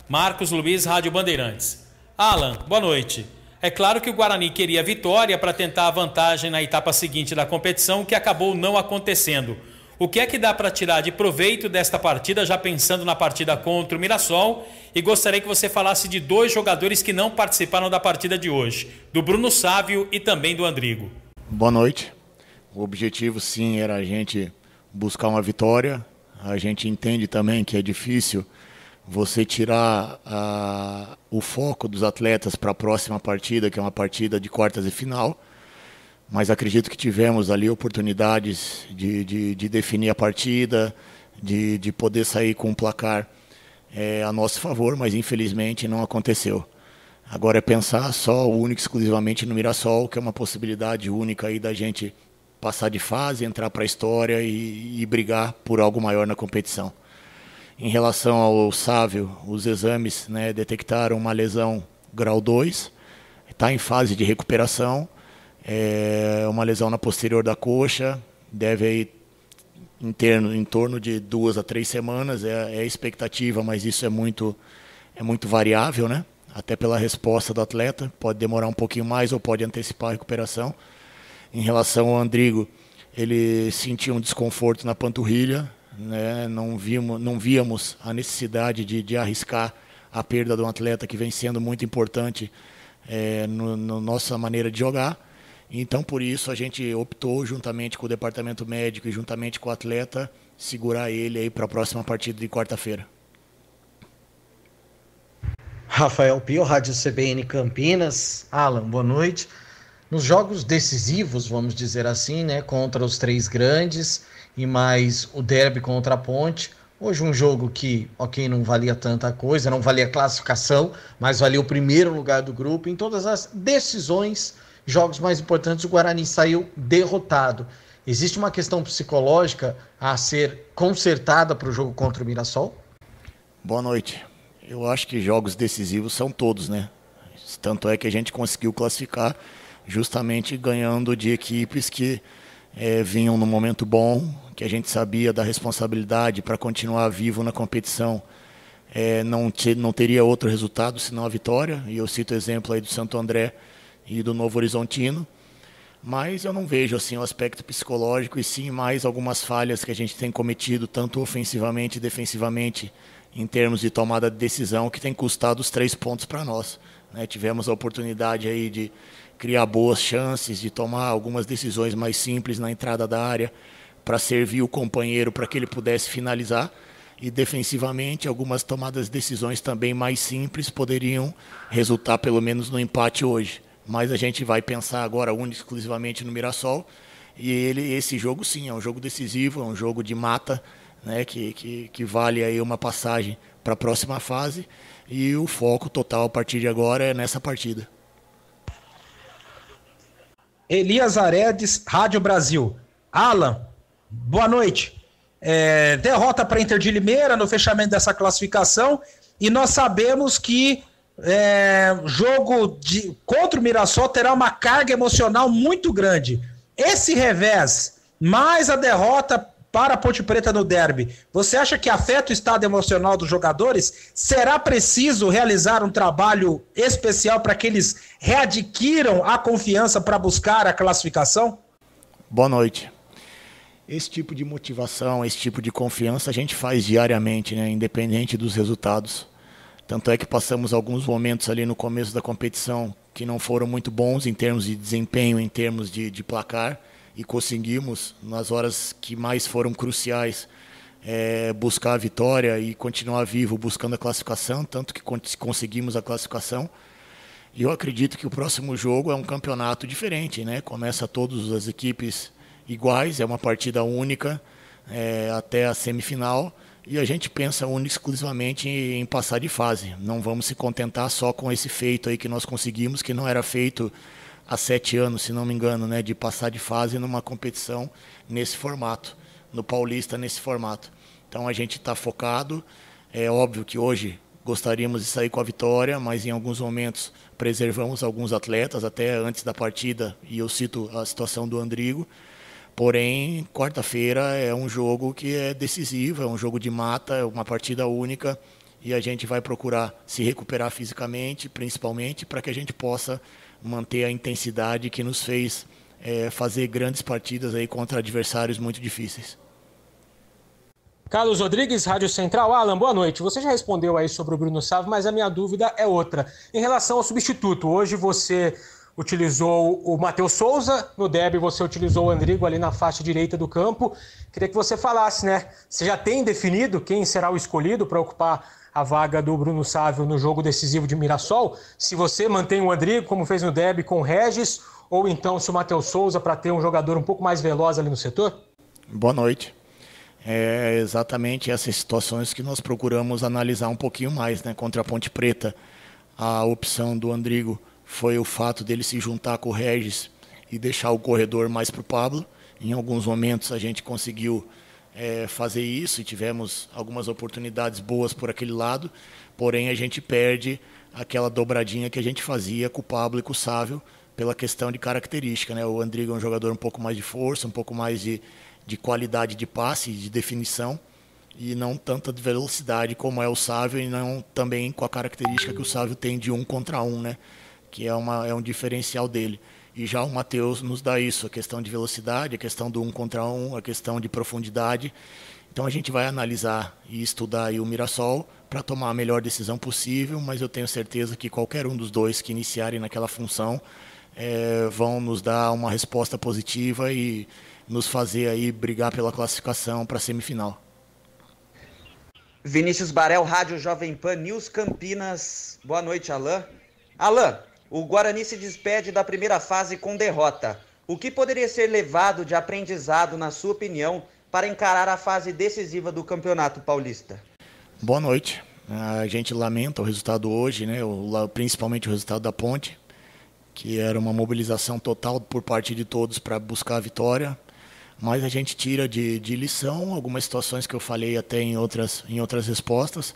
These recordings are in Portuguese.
Marcos Luiz, Rádio Bandeirantes. Alan, boa noite. É claro que o Guarani queria a vitória para tentar a vantagem na etapa seguinte da competição, que acabou não acontecendo. O que é que dá para tirar de proveito desta partida, já pensando na partida contra o Mirassol? E gostaria que você falasse de 2 jogadores que não participaram da partida de hoje, do Bruno Sávio e também do Andrigo. Boa noite. O objetivo, sim, era a gente buscar uma vitória. A gente entende também que é difícil você tirar o foco dos atletas para a próxima partida, que é uma partida de quartas e final. Mas acredito que tivemos ali oportunidades de definir a partida, de poder sair com um placar a nosso favor, mas infelizmente não aconteceu. Agora é pensar só único e exclusivamente no Mirassol, que é uma possibilidade única aí da gente passar de fase, entrar para a história e brigar por algo maior na competição. Em relação ao Sávio, os exames, né, detectaram uma lesão grau 2, está em fase de recuperação, uma lesão na posterior da coxa, deve ir em torno de 2 a 3 semanas, é a expectativa, mas isso é muito variável, né? Até pela resposta do atleta, pode demorar um pouquinho mais ou pode antecipar a recuperação. Em relação ao Andrigo, ele sentiu um desconforto na panturrilha, né? Não víamos a necessidade de arriscar a perda de um atleta que vem sendo muito importante na nossa maneira de jogar. Então, por isso, a gente optou, juntamente com o departamento médico e juntamente com o atleta, segurar ele aí para a próxima partida de quarta-feira. Rafael Pio, Rádio CBN Campinas. Alan, boa noite. Nos jogos decisivos, vamos dizer assim, né, contra os 3 grandes e mais o derby contra a Ponte, hoje um jogo que, ok, não valia tanta coisa, não valia classificação, mas valia o primeiro lugar do grupo. Em todas as decisões, jogos mais importantes, o Guarani saiu derrotado. Existe uma questão psicológica a ser consertada para o jogo contra o Mirassol? Boa noite. Eu acho que jogos decisivos são todos, né? Tanto é que a gente conseguiu classificar justamente ganhando de equipes que vinham num momento bom, que a gente sabia da responsabilidade para continuar vivo na competição. Não teria outro resultado senão a vitória, e eu cito o exemplo aí do Santo André e do Novo Horizontino, mas eu não vejo assim o aspecto psicológico, e sim mais algumas falhas que a gente tem cometido, tanto ofensivamente e defensivamente, em termos de tomada de decisão, que tem custado os 3 pontos para nós, né? Tivemos a oportunidade aí de criar boas chances, de tomar algumas decisões mais simples na entrada da área, para servir o companheiro para que ele pudesse finalizar, e defensivamente algumas tomadas de decisões também mais simples poderiam resultar pelo menos no empate hoje. Mas a gente vai pensar agora exclusivamente no Mirassol, e esse jogo sim, é um jogo decisivo, é um jogo de mata, né, que vale aí uma passagem para a próxima fase, e o foco total a partir de agora é nessa partida. Elias Aredes, Rádio Brasil. Alan, boa noite. Derrota para a Inter de Limeira no fechamento dessa classificação, e nós sabemos que jogo contra o Mirassol terá uma carga emocional muito grande. Esse revés, mais a derrota para a Ponte Preta no derby, você acha que afeta o estado emocional dos jogadores? Será preciso realizar um trabalho especial para que eles readquiram a confiança para buscar a classificação? Boa noite. Esse tipo de motivação, esse tipo de confiança a gente faz diariamente, né, independente dos resultados. Tanto é que passamos alguns momentos ali no começo da competição que não foram muito bons em termos de desempenho, em termos de placar, e conseguimos, nas horas que mais foram cruciais, buscar a vitória e continuar vivo buscando a classificação, tanto que conseguimos a classificação. E eu acredito que o próximo jogo é um campeonato diferente, né? Começa todas as equipes iguais, é uma partida única até a semifinal, e a gente pensa exclusivamente em passar de fase. Não vamos se contentar só com esse feito aí que nós conseguimos, que não era feito há 7 anos, se não me engano, né, de passar de fase numa competição nesse formato, no Paulista nesse formato. Então a gente está focado, é óbvio que hoje gostaríamos de sair com a vitória, mas em alguns momentos preservamos alguns atletas, até antes da partida, e eu cito a situação do Andrigo. Porém, quarta-feira é um jogo que é decisivo, é um jogo de mata, é uma partida única, e a gente vai procurar se recuperar fisicamente, principalmente, para que a gente possa manter a intensidade que nos fez fazer grandes partidas aí contra adversários muito difíceis. Carlos Rodrigues, Rádio Central. Alan, boa noite. Você já respondeu aí sobre o Bruno Sávio, mas a minha dúvida é outra. Em relação ao substituto, hoje você utilizou o Matheus Souza, no derby você utilizou o Andrigo ali na faixa direita do campo. Queria que você falasse, né? Você já tem definido quem será o escolhido para ocupar a vaga do Bruno Sávio no jogo decisivo de Mirassol? Se você mantém o Andrigo, como fez no derby com o Regis, ou então se o Matheus Souza para ter um jogador um pouco mais veloz ali no setor? Boa noite. É exatamente essas situações que nós procuramos analisar um pouquinho mais, né? Contra a Ponte Preta, a opção do Andrigo foi o fato dele se juntar com o Regis e deixar o corredor mais para o Pablo. Em alguns momentos a gente conseguiu fazer isso e tivemos algumas oportunidades boas por aquele lado, porém a gente perde aquela dobradinha que a gente fazia com o Pablo e com o Sávio pela questão de característica, né? O Andrigo é um jogador um pouco mais de força, um pouco mais de qualidade de passe, de definição, e não tanta de velocidade como é o Sávio, e não também com a característica que o Sávio tem de 1 contra 1, né? Que é um diferencial dele. E já o Matheus nos dá isso, a questão de velocidade, a questão do 1 contra 1, a questão de profundidade. Então a gente vai analisar e estudar aí o Mirassol para tomar a melhor decisão possível, mas eu tenho certeza que qualquer um dos dois que iniciarem naquela função vão nos dar uma resposta positiva e nos fazer aí brigar pela classificação para a semifinal. Vinícius Barel, Rádio Jovem Pan News Campinas. Boa noite, Alan. Alan, o Guarani se despede da primeira fase com derrota. O que poderia ser levado de aprendizado, na sua opinião, para encarar a fase decisiva do Campeonato Paulista? Boa noite. A gente lamenta o resultado hoje, né? Principalmente o resultado da Ponte, que era uma mobilização total por parte de todos para buscar a vitória. Mas a gente tira de lição algumas situações que eu falei até em outras respostas.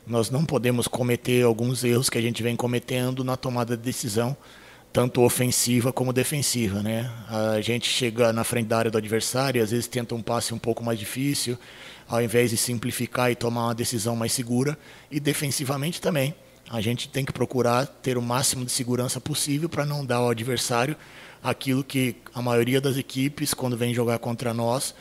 Nós não podemos cometer alguns erros que a gente vem cometendo na tomada de decisão, tanto ofensiva como defensiva, né? A gente chega na frente da área do adversário e às vezes tenta um passe um pouco mais difícil, ao invés de simplificar e tomar uma decisão mais segura. E defensivamente também, a gente tem que procurar ter o máximo de segurança possível para não dar ao adversário aquilo que a maioria das equipes, quando vem jogar contra nós,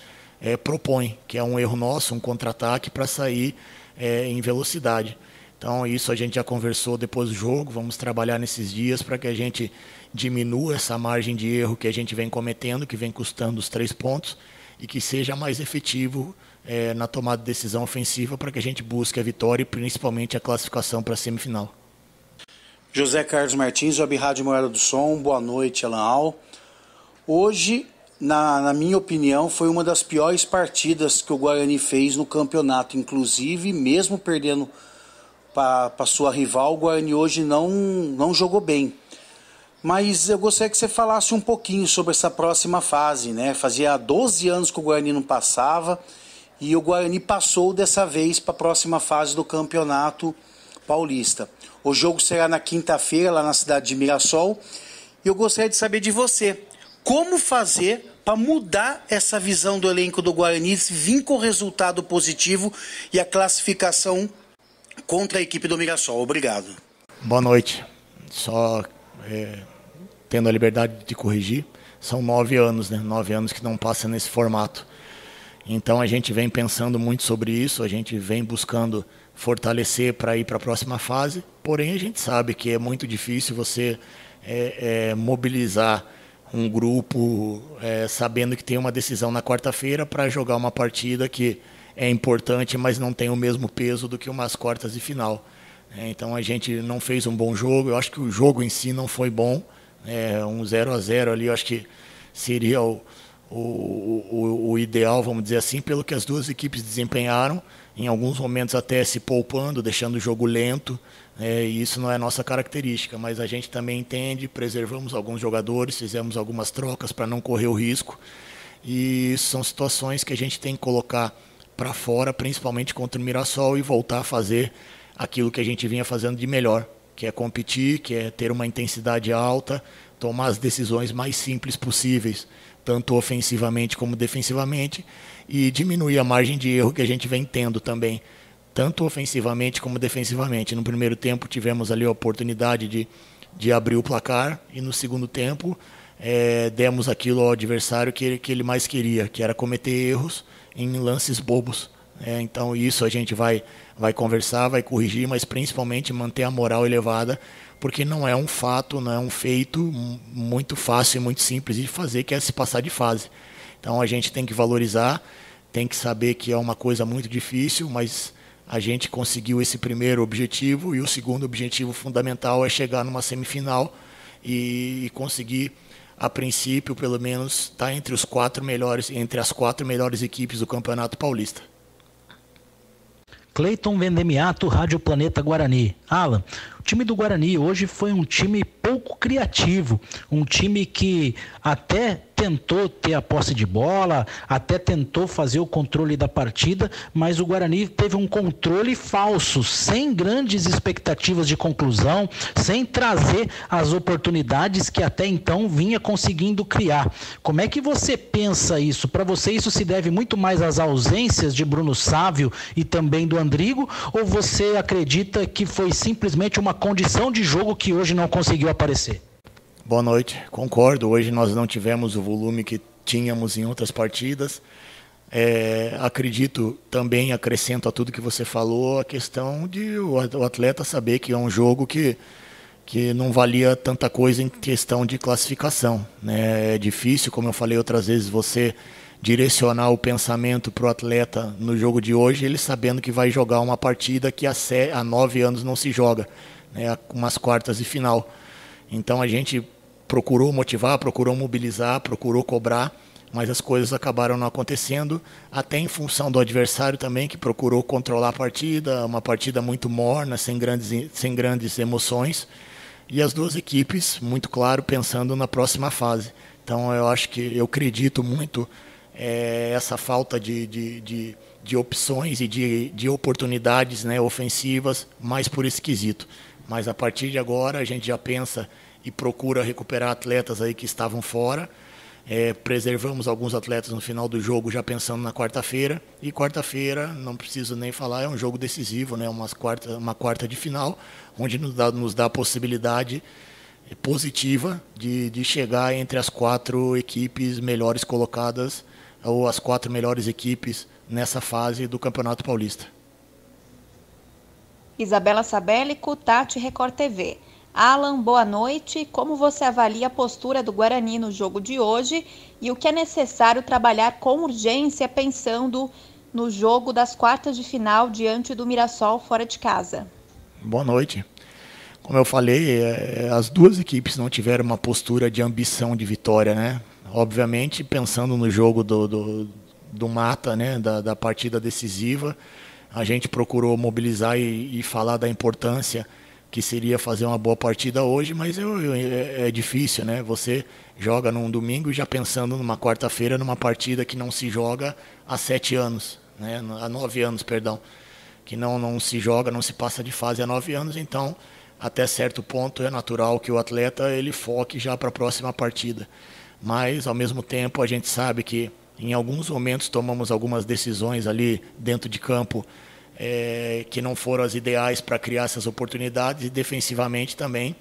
propõe, que é um erro nosso, um contra-ataque para sair em velocidade. Então isso a gente já conversou depois do jogo, vamos trabalhar nesses dias para que a gente diminua essa margem de erro que a gente vem cometendo, que vem custando os 3 pontos, e que seja mais efetivo na tomada de decisão ofensiva para que a gente busque a vitória e principalmente a classificação para a semifinal. José Carlos Martins, Web Rádio Morada do Som. Boa noite, Alan Al. Hoje, na minha opinião, foi uma das piores partidas que o Guarani fez no campeonato. Inclusive, mesmo perdendo para sua rival, o Guarani hoje não jogou bem. Mas eu gostaria que você falasse um pouquinho sobre essa próxima fase, né? Fazia 12 anos que o Guarani não passava e o Guarani passou dessa vez para a próxima fase do Campeonato Paulista. O jogo será na quinta-feira, lá na cidade de Mirassol. E eu gostaria de saber de você, como fazer para mudar essa visão do elenco do Guarani, vir com resultado positivo e a classificação contra a equipe do Mirassol. Obrigado. Boa noite. Só tendo a liberdade de corrigir, são 9 anos, né? 9 anos que não passa nesse formato. Então a gente vem pensando muito sobre isso, a gente vem buscando fortalecer para ir para a próxima fase, porém a gente sabe que é muito difícil você mobilizar um grupo sabendo que tem uma decisão na quarta-feira para jogar uma partida que é importante, mas não tem o mesmo peso do que umas quartas de final. Então a gente não fez um bom jogo, eu acho que o jogo em si não foi bom, um 0-0 ali eu acho que seria o ideal, vamos dizer assim, pelo que as duas equipes desempenharam, em alguns momentos até se poupando, deixando o jogo lento, e isso não é a nossa característica, mas a gente também entende, preservamos alguns jogadores, fizemos algumas trocas para não correr o risco, e são situações que a gente tem que colocar para fora, principalmente contra o Mirassol, e voltar a fazer aquilo que a gente vinha fazendo de melhor, que é competir, que é ter uma intensidade alta, tomar as decisões mais simples possíveis, tanto ofensivamente como defensivamente, e diminuir a margem de erro que a gente vem tendo também, tanto ofensivamente como defensivamente. No primeiro tempo tivemos ali a oportunidade de abrir o placar e no segundo tempo demos aquilo ao adversário que ele mais queria, que era cometer erros em lances bobos. Então isso a gente vai conversar, vai corrigir, mas principalmente manter a moral elevada, porque não é um fato, não é um feito muito fácil e muito simples de fazer, que é se passar de fase. Então a gente tem que valorizar, tem que saber que é uma coisa muito difícil, mas a gente conseguiu esse primeiro objetivo e o segundo objetivo fundamental é chegar numa semifinal e conseguir, a princípio, pelo menos, estar entre as 4 melhores equipes do Campeonato Paulista. Cleiton Vendemiato, Rádio Planeta Guarani. Alan, o time do Guarani hoje foi um time pouco criativo, um time que até tentou ter a posse de bola, até tentou fazer o controle da partida, mas o Guarani teve um controle falso, sem grandes expectativas de conclusão, sem trazer as oportunidades que até então vinha conseguindo criar. Como é que você pensa isso? Para você isso se deve muito mais às ausências de Bruno Sávio e também do Andrigo, ou você acredita que foi simplesmente uma condição de jogo que hoje não conseguiu aparecer? Boa noite, concordo. Hoje nós não tivemos o volume que tínhamos em outras partidas. Acredito também, acrescento a tudo que você falou, a questão de o atleta saber que é um jogo que não valia tanta coisa em questão de classificação, né? É difícil, como eu falei outras vezes, você direcionar o pensamento para o atleta no jogo de hoje, ele sabendo que vai jogar uma partida que há 9 anos não se joga, né? Umas quartas de final. Então a gente procurou motivar, procurou mobilizar, procurou cobrar, mas as coisas acabaram não acontecendo, até em função do adversário também, que procurou controlar a partida, uma partida muito morna, sem grandes emoções, e as duas equipes, muito claro, pensando na próxima fase. Então eu acredito muito essa falta de opções e de oportunidades, né, ofensivas, mais por esse quesito. Mas a partir de agora a gente já pensa e procura recuperar atletas aí que estavam fora. Preservamos alguns atletas no final do jogo, já pensando na quarta-feira. E quarta-feira, não preciso nem falar, é um jogo decisivo, né? Uma quarta de final, onde nos dá a possibilidade positiva de chegar entre as 4 equipes melhores colocadas, ou as 4 melhores equipes nessa fase do Campeonato Paulista. Isabela Sabélico, Tati, Record TV. Alan, boa noite. Como você avalia a postura do Guarani no jogo de hoje e o que é necessário trabalhar com urgência pensando no jogo das quartas de final diante do Mirassol fora de casa? Boa noite. Como eu falei, as duas equipes não tiveram uma postura de ambição de vitória, né? Obviamente, pensando no jogo do mata, né? Da partida decisiva, a gente procurou mobilizar e falar da importância que seria fazer uma boa partida hoje, mas é difícil, né? Você joga num domingo já pensando numa quarta-feira, numa partida que não se joga há 7 anos, né? Há 9 anos, perdão. Que não se joga, não se passa de fase há 9 anos, então até certo ponto é natural que o atleta ele foque já para a próxima partida. Mas, ao mesmo tempo, a gente sabe que em alguns momentos tomamos algumas decisões ali dentro de campo que não foram as ideais para criar essas oportunidades, e defensivamente também,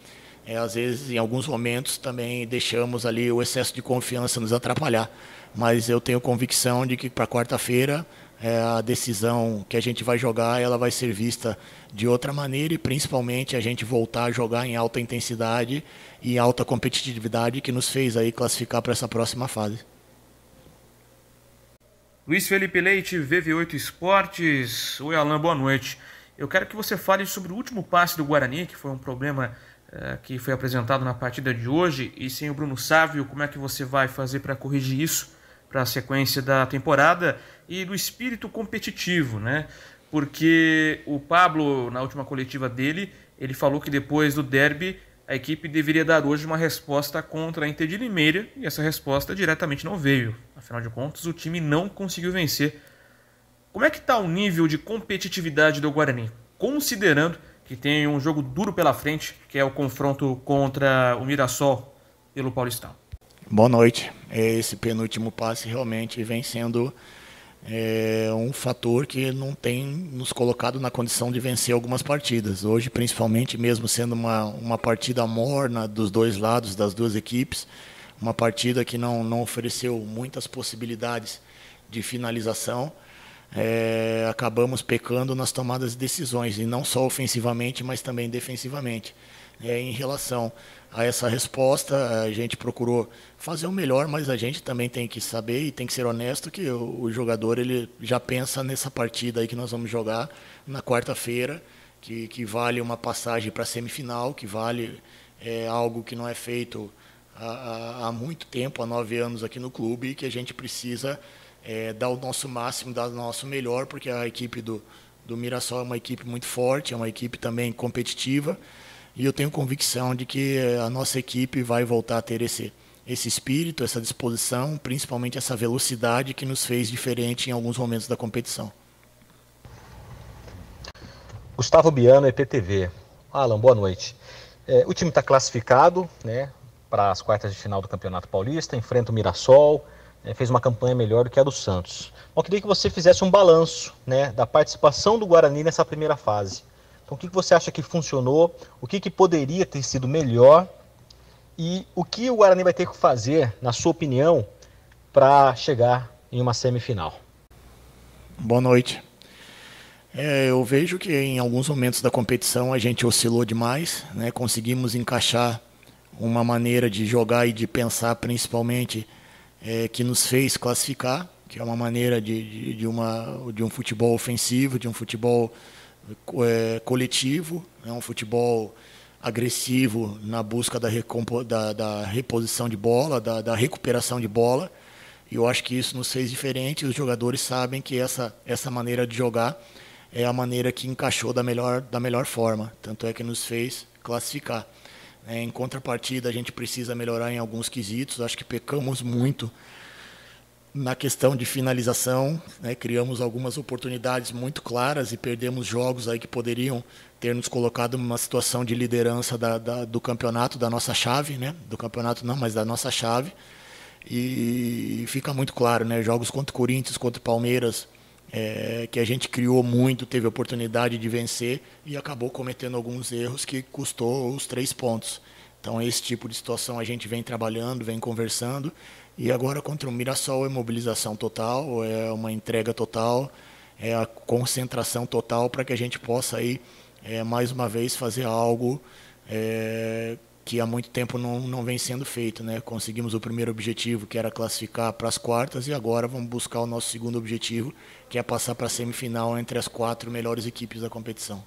às vezes, em alguns momentos, também deixamos ali o excesso de confiança nos atrapalhar. Mas eu tenho convicção de que para quarta-feira a decisão que a gente vai jogar, ela vai ser vista de outra maneira, e principalmente a gente voltar a jogar em alta intensidade e alta competitividade, que nos fez aí classificar para essa próxima fase. Luiz Felipe Leite, VV8 Esportes. Oi, Alan, boa noite. Eu quero que você fale sobre o último passe do Guarani, que foi um problema que foi apresentado na partida de hoje, e sem o Bruno Sávio, como é que você vai fazer para corrigir isso para a sequência da temporada, e do espírito competitivo, né? Porque o Pablo, na última coletiva dele, ele falou que depois do derby a equipe deveria dar hoje uma resposta contra a Inter de Limeira, e essa resposta diretamente não veio. Afinal de contas, o time não conseguiu vencer. Como é que está o nível de competitividade do Guarani, considerando que tem um jogo duro pela frente, que é o confronto contra o Mirassol pelo Paulistão? Boa noite. Esse penúltimo passe realmente vem sendo é um fator que não tem nos colocado na condição de vencer algumas partidas. Hoje, principalmente, mesmo sendo uma partida morna dos dois lados, das duas equipes, uma partida que não ofereceu muitas possibilidades de finalização, acabamos pecando nas tomadas de decisões, e não só ofensivamente, mas também defensivamente. Em relação a essa resposta, a gente procurou fazer o melhor, mas a gente também tem que saber e tem que ser honesto que o jogador ele já pensa nessa partida aí que nós vamos jogar na quarta-feira, que vale uma passagem para a semifinal, que vale algo que não é feito há muito tempo, há 9 anos aqui no clube, e que a gente precisa dar o nosso máximo, dar o nosso melhor, porque a equipe do Mirassol é uma equipe muito forte, é uma equipe também competitiva, e eu tenho convicção de que a nossa equipe vai voltar a ter esse espírito, essa disposição, principalmente essa velocidade que nos fez diferente em alguns momentos da competição. Gustavo Biano, EPTV. Alan, boa noite. O time está classificado, né, para as quartas de final do Campeonato Paulista, enfrenta o Mirassol, fez uma campanha melhor do que a do Santos. Eu queria que você fizesse um balanço, né, da participação do Guarani nessa primeira fase. Então, o que você acha que funcionou, o que poderia ter sido melhor e o que o Guarani vai ter que fazer, na sua opinião, para chegar em uma semifinal? Boa noite. Eu vejo que em alguns momentos da competição a gente oscilou demais, né? Conseguimos encaixar uma maneira de jogar e de pensar principalmente que nos fez classificar, que é uma maneira de um futebol ofensivo, de um futebol coletivo, né? Um futebol agressivo na busca da reposição de bola, da recuperação de bola. E eu acho que isso nos fez diferente. Os jogadores sabem que essa maneira de jogar é a maneira que encaixou da melhor forma. Tanto é que nos fez classificar. Em contrapartida, a gente precisa melhorar em alguns quesitos. Acho que pecamos muito na questão de finalização, né? Criamos algumas oportunidades muito claras e perdemos jogos aí que poderiam ter nos colocado numa situação de liderança do campeonato, da nossa chave, né? Do campeonato não, mas da nossa chave. E fica muito claro, né? Jogos contra o Corinthians, contra o Palmeiras, que a gente criou muito, teve a oportunidade de vencer e acabou cometendo alguns erros que custou os 3 pontos. Então, esse tipo de situação a gente vem trabalhando, vem conversando. E agora contra o Mirassol é mobilização total, é uma entrega total, é a concentração total para que a gente possa aí, mais uma vez fazer algo que há muito tempo não vem sendo feito, né? Conseguimos o primeiro objetivo, que era classificar para as quartas, e agora vamos buscar o nosso segundo objetivo, que é passar para a semifinal entre as 4 melhores equipes da competição.